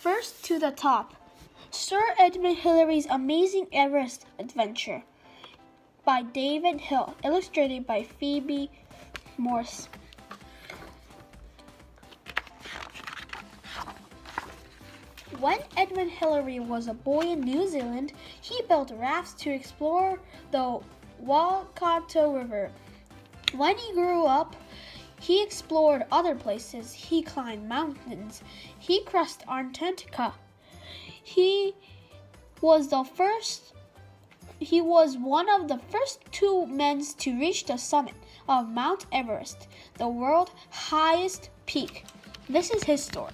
First to the Top. Sir Edmund Hillary's Amazing Everest Adventure by David Hill, illustrated by Phoebe Morse. When Edmund Hillary was a boy in New Zealand, he built rafts to explore the Waikato River. When he grew up, he explored other places. He climbed mountains. He crossed Antarctica. He was one of the first two men to reach the summit of Mount Everest, the world's highest peak. This is his story.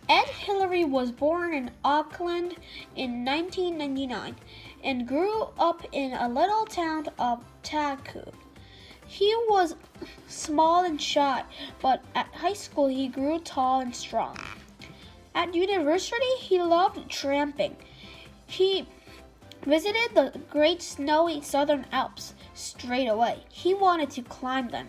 Ed Hillary was born in Auckland in 1999 and grew up in a little town of Taku. He was small and shy, but at high school he grew tall and strong. At university, he loved tramping. He visited the great snowy southern Alps straight away. He wanted to climb them.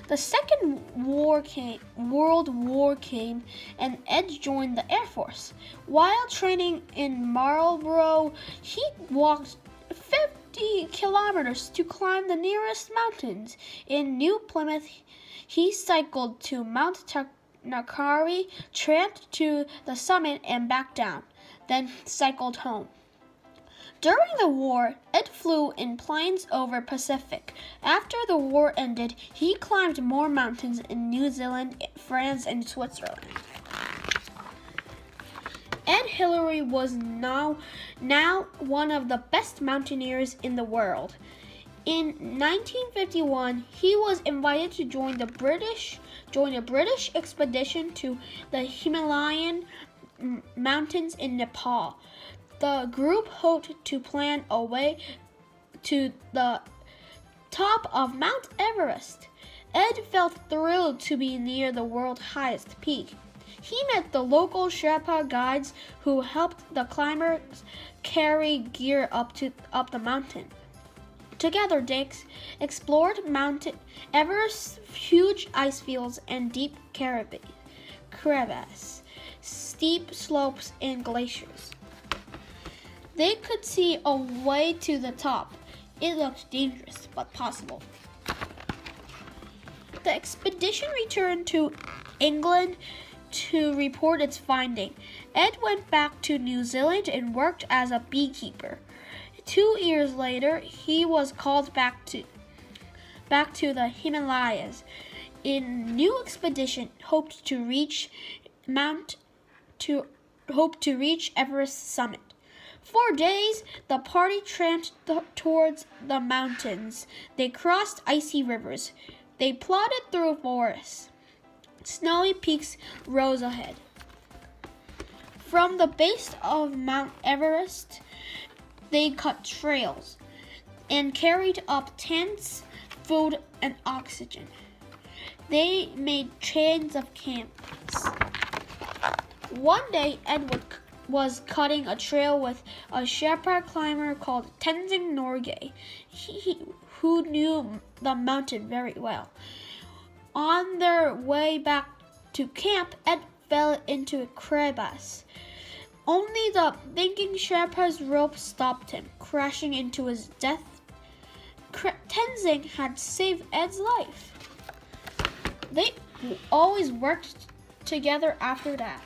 The Second World War came, and Ed joined the Air Force. While training in Marlborough, he walked 50 kilometers to climb the nearest mountains. In New Plymouth, he cycled to Mount Nakari, tramped to the summit and back down, then cycled home. During the war, Ed flew in planes over Pacific. After the war ended, he climbed more mountains in New Zealand, France, and Switzerland. Ed Hillary was now one of the best mountaineers in the world. In 1951, he was invited to join a British expedition to the Himalayan mountains in Nepal. The group hoped to plan a way to the top of Mount Everest. Ed felt thrilled to be near the world's highest peak. He met the local Sherpa guides who helped the climbers carry gear up the mountain. Together, they explored Mount Everest's huge ice fields and deep crevasses, steep slopes, and glaciers. They could see a way to the top. It looked dangerous, but possible. The expedition returned to England to report its finding. Ed went back to New Zealand and worked as a beekeeper. 2 years later, he was called back to the Himalayas. In new expedition, hoped to reach Everest summit. 4 days, the party tramped towards the mountains. They crossed icy rivers. They plodded through forests. Snowy peaks rose ahead. From the base of Mount Everest, they cut trails and carried up tents, food, and oxygen. They made chains of camps. One day, Ed was cutting a trail with a Sherpa climber called Tenzing Norgay, who knew the mountain very well. On their way back to camp, Ed fell into a crevasse. Only the thinking Sherpa's rope stopped him, crashing into his death. Tenzing had saved Ed's life. They always worked together after that.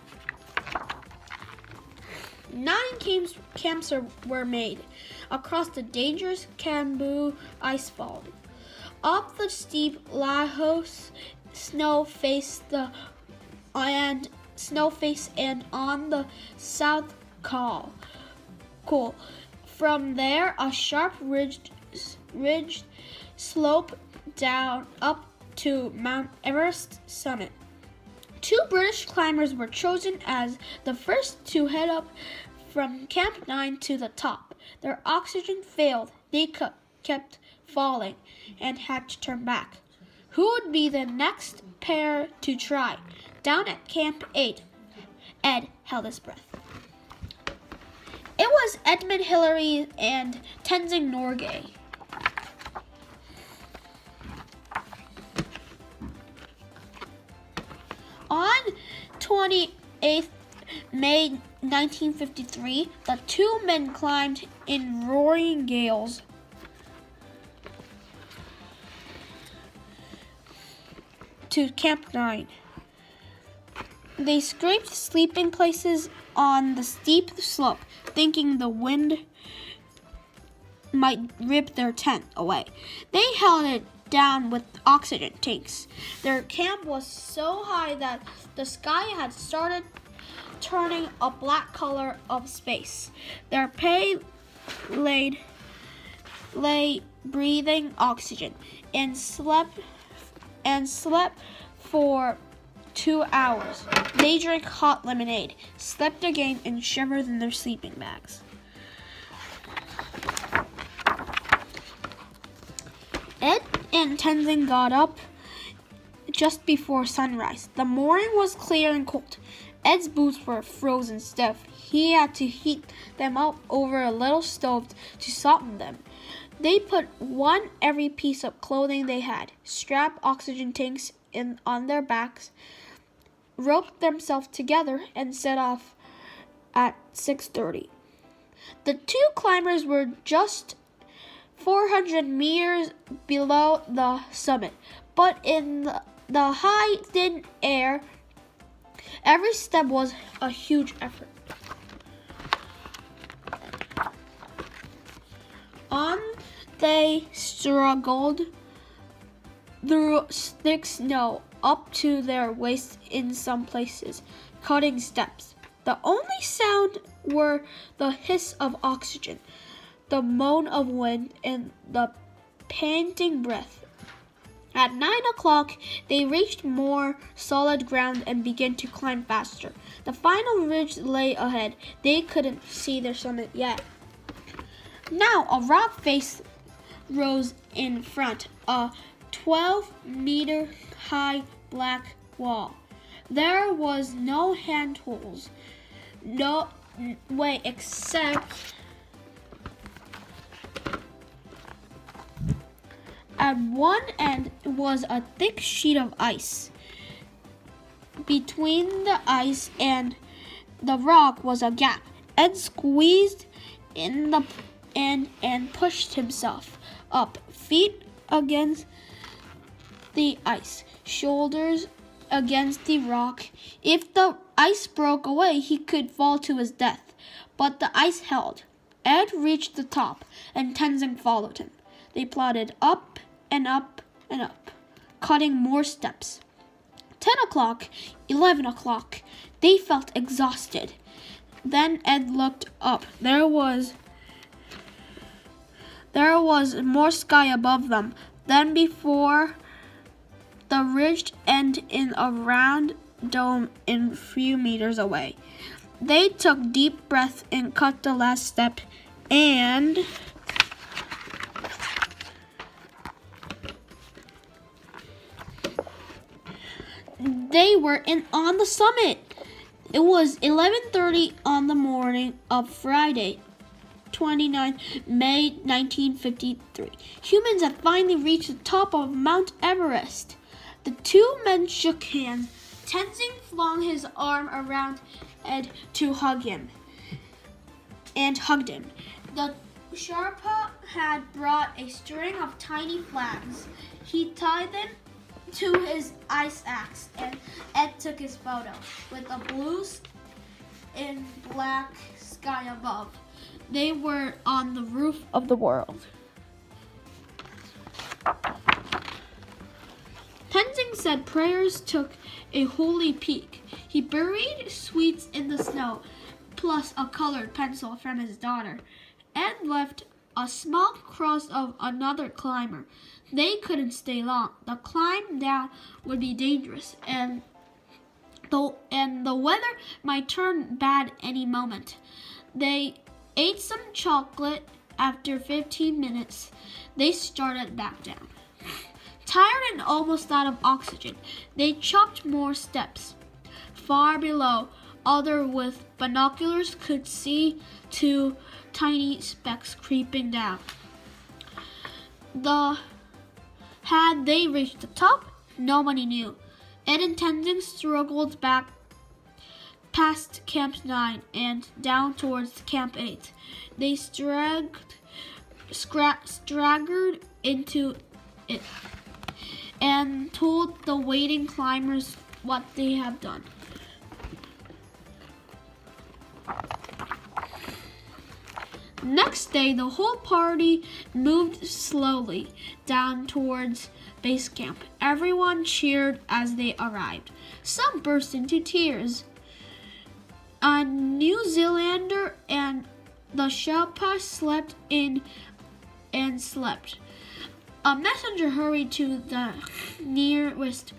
9 camps were made across the dangerous Khumbu Icefall. Up the steep Lhotse snow-face and on the South Col. From there, a sharp ridge slope down up to Mount Everest summit. 2 British climbers were chosen as the first to head up from Camp 9 to the top. Their oxygen failed. They kept falling and had to turn back. Who would be the next pair to try? Down at Camp 8, Ed held his breath. It was Edmund Hillary and Tenzing Norgay. On 28th May 1953, the two men climbed in roaring gales to Camp 9. They scraped sleeping places on the steep slope, thinking the wind might rip their tent away. They held it down with oxygen tanks. Their camp was so high that the sky had started turning a black color of space. Their prey lay breathing oxygen and slept for 2 hours. They drank hot lemonade, slept again, and shivered in their sleeping bags. Ed and Tenzin got up just before sunrise. The morning was clear and cold. Ed's boots were frozen stiff. He had to heat them up over a little stove to soften them. They put on every piece of clothing they had, strapped oxygen tanks on their backs, roped themselves together, and set off at 6:30. The two climbers were just 400 meters below the summit, but in the high, thin air, every step was a huge effort. On they struggled through thick snow up to their waists in some places, cutting steps. The only sound were the hiss of oxygen, the moan of wind, and the panting breath. At 9 o'clock, they reached more solid ground and began to climb faster. The final ridge lay ahead. They couldn't see their summit yet. Now a rock face rose in front, a 12-meter-high black wall. There was no handholds, no way except at one end was a thick sheet of ice. Between the ice and the rock was a gap. Ed squeezed in the end and pushed himself up, feet against the ice, shoulders against the rock. If the ice broke away, he could fall to his death. But the ice held. Ed reached the top, and Tenzin followed him. They plodded up and up and up, cutting more steps. 10 o'clock, 11 o'clock. They felt exhausted. Then Ed looked up. There was more sky above them than before. The ridge ended in a round dome a few meters away. They took deep breaths and cut the last step, and they were on the summit. It was 11:30 on the morning of Friday, 29 May 1953. Humans had finally reached the top of Mount Everest. The two men shook hands. Tenzin flung his arm around Ed to hug him, and hugged him. The Sherpa had brought a string of tiny flags. He tied them to his ice axe, and Ed took his photo with the blue and black sky above. They were on the roof of the world. Tenzin said prayers, took a holy peak. He buried sweets in the snow, plus a colored pencil from his daughter, and left a small cross of another climber. They couldn't stay long. The climb down would be dangerous, and the weather might turn bad any moment. They ate some chocolate. After 15 minutes, they started back down. Tired and almost out of oxygen, they chopped more steps. Far below, others with binoculars could see two tiny specks creeping down. Had they reached the top? Nobody knew. Ed and Tenzing struggled back past Camp 9 and down towards Camp 8. They staggered into it and told the waiting climbers what they have done. Next day, the whole party moved slowly down towards base camp. Everyone cheered as they arrived. Some burst into tears. A New Zealander and the Sherpa slept in and slept. A messenger hurried to the nearest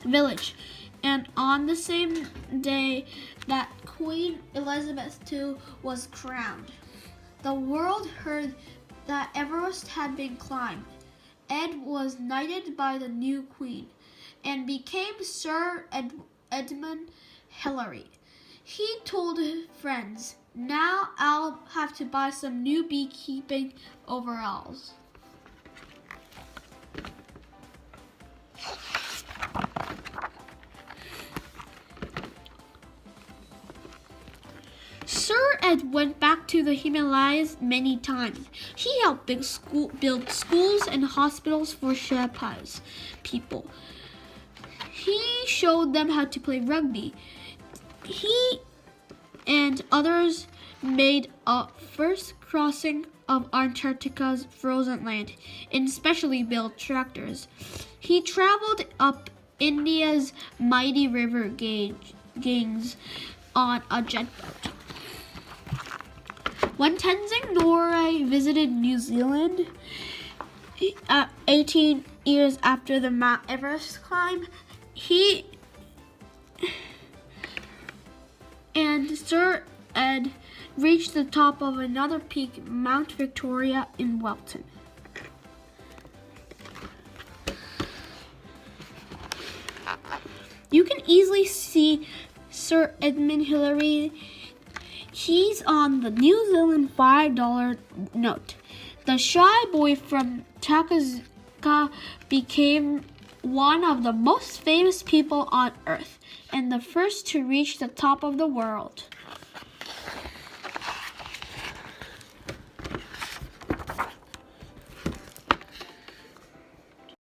village, and on the same day that Queen Elizabeth II was crowned, the world heard that Everest had been climbed. Ed was knighted by the new queen and became Sir Edmund Hillary. He told his friends, "Now I'll have to buy some new beekeeping overalls." Sir Ed went back to the Himalayas many times. He helped build schools and hospitals for Sherpas people. He showed them how to play rugby. He and others made a first crossing of Antarctica's frozen land and specially built tractors. He traveled up India's mighty river Ganges on a jet boat. When Tenzing Norgay visited New Zealand 18 years after the Mount Everest climb, he and Sir Ed reached the top of another peak, Mount Victoria in Wellington. You can easily see Sir Edmund Hillary. He's on the New Zealand $5 note. The shy boy from Takasaka became one of the most famous people on Earth and the first to reach the top of the world.